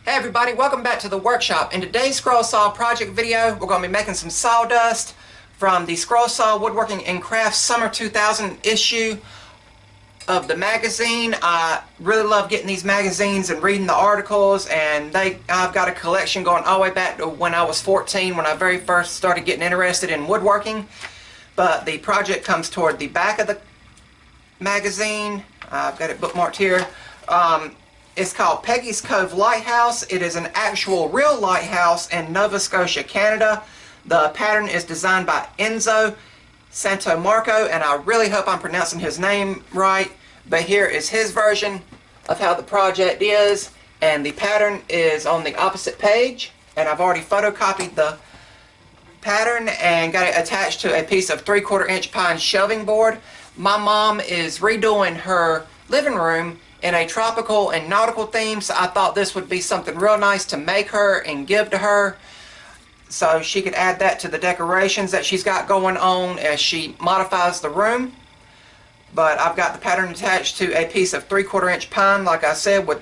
Hey everybody, welcome back to the workshop. In today's scroll saw project video, we're going to be making some sawdust from the Scroll Saw Woodworking and Crafts Summer 2000 issue of the magazine. I really love getting these magazines and reading the articles, and I've got a collection going all the way back to when I was 14, when I very first started getting interested in woodworking. But the project comes toward the back of the magazine. I've got it bookmarked here. It's called Peggy's Cove Lighthouse. It is an actual real lighthouse in Nova Scotia, Canada. The pattern is designed by Enzo Santomarco, and I really hope I'm pronouncing his name right. But here is his version of how the project is, and the pattern is on the opposite page. And I've already photocopied the pattern and got it attached to a piece of 3/4 inch pine shelving board. My mom is redoing her living room in a tropical and nautical theme, so I thought this would be something real nice to make her and give to her, so she could add that to the decorations that she's got going on as she modifies the room. But I've got the pattern attached to a piece of 3/4 inch pine, like I said, with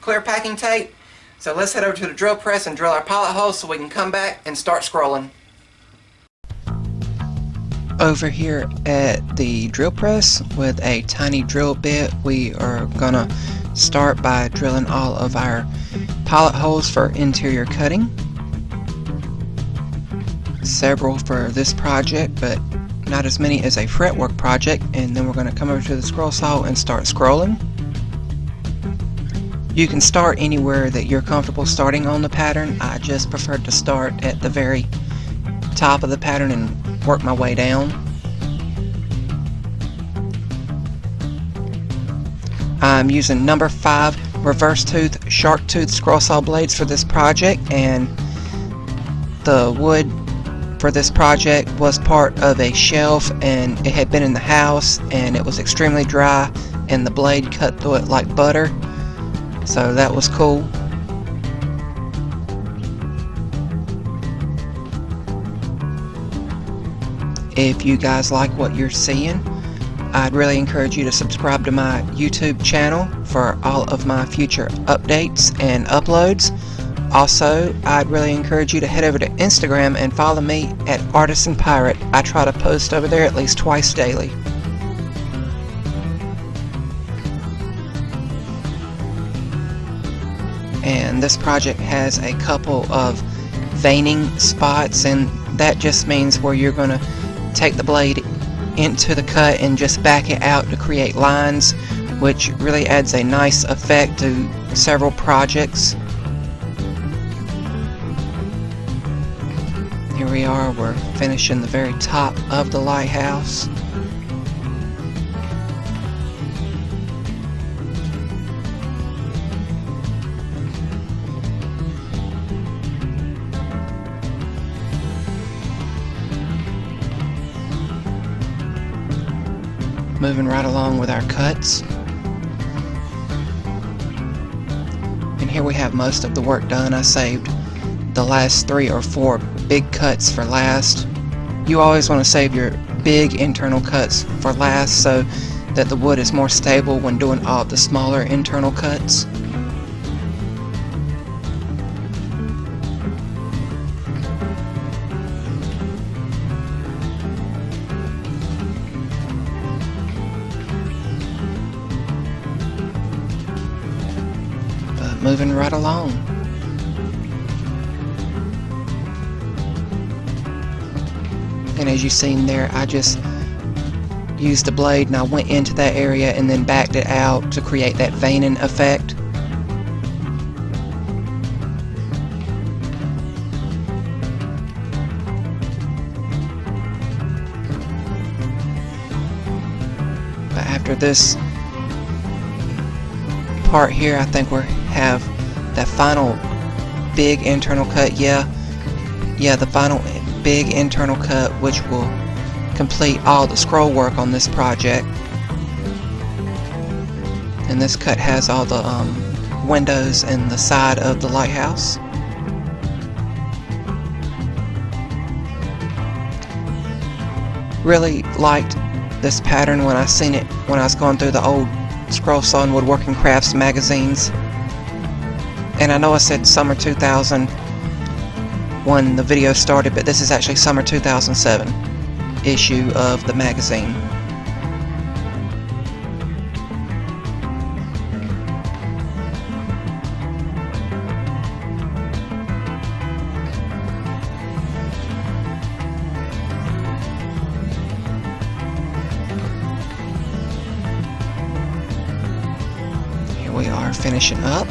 clear packing tape. So let's head over to the drill press and drill our pilot holes so we can come back and start scrolling. Over here at the drill press with a tiny drill bit, we are gonna start by drilling all of our pilot holes for interior cutting. Several for this project, but not as many as a fretwork project, and then we're going to come over to the scroll saw and start scrolling. You can start anywhere that you're comfortable starting on the pattern. I just prefer to start at the very top of the pattern and work my way down. I'm using number 5 reverse tooth shark tooth scroll saw blades for this project, and the wood for this project was part of a shelf, and it had been in the house and it was extremely dry, and the blade cut through it like butter, so that was cool. If you guys like what you're seeing, I'd really encourage you to subscribe to my YouTube channel for all of my future updates and uploads. Also, I'd really encourage you to head over to Instagram and follow me at Artisan Pirate. I try to post over there at least twice daily. And this project has a couple of veining spots, and that just means where you're going to take the blade into the cut and just back it out to create lines, which really adds a nice effect to several projects. Here we are, we're finishing the very top of the lighthouse. Moving right along with our cuts. And here we have most of the work done. I saved the last 3 or 4 big cuts for last. You always want to save your big internal cuts for last so that the wood is more stable when doing all of the smaller internal cuts. Moving right along. And as you've seen there, I just used the blade and I went into that area and then backed it out to create that veining effect. But after this part here, I think we have that final big internal cut. The final big internal cut, which will complete all the scroll work on this project. And this cut has all the windows in the side of the lighthouse. Really liked this pattern when I seen it when I was going through the old Scroll Saw and Woodworking Crafts magazines. And I know I said summer 2000 when the video started, but this is actually summer 2007 issue of the magazine. Here we are finishing up.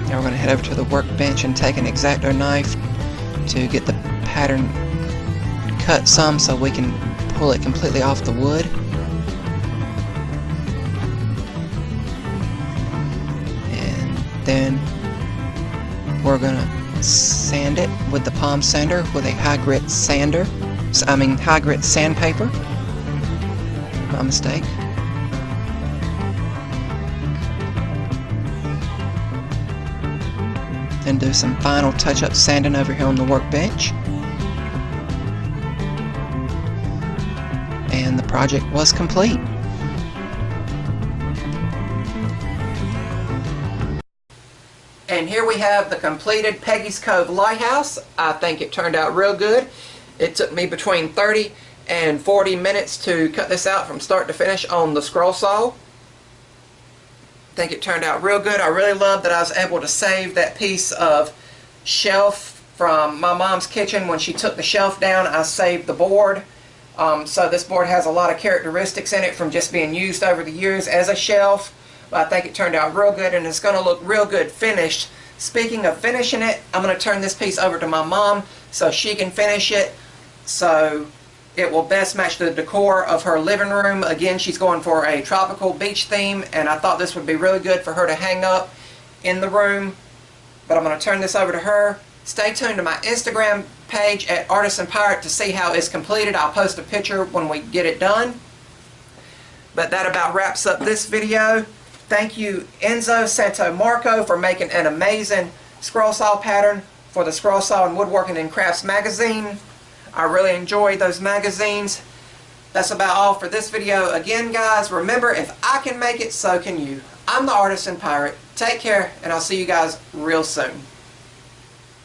Now we're going to head over to the workbench and take an X-Acto knife to get the pattern cut some so we can pull it completely off the wood. And then we're going to sand it with the palm sander with a high grit sander. High grit sandpaper. My mistake. And do some final touch-up sanding over here on the workbench. And the project was complete. And here we have the completed Peggy's Cove Lighthouse. I think it turned out real good. It took me between 30 and 40 minutes to cut this out from start to finish on the scroll saw. I think it turned out real good. I really love that I was able to save that piece of shelf from my mom's kitchen. When she took the shelf down, I saved the board. So this board has a lot of characteristics in it from just being used over the years as a shelf. But I think it turned out real good, and it's going to look real good finished. Speaking of finishing it, I'm going to turn this piece over to my mom so she can finish it, so it will best match the decor of her living room. Again, she's going for a tropical beach theme, and I thought this would be really good for her to hang up in the room. But I'm going to turn this over to her. Stay tuned to my Instagram page at Artisan Pirate to see how it's completed. I'll post a picture when we get it done. But that about wraps up this video. Thank you, Enzo Santomarco, for making an amazing scroll saw pattern for the Scroll Saw and Woodworking and Crafts magazine. I really enjoyed those magazines. That's about all for this video. Again, guys, remember, if I can make it, so can you. I'm the Artisan Pirate. Take care, and I'll see you guys real soon.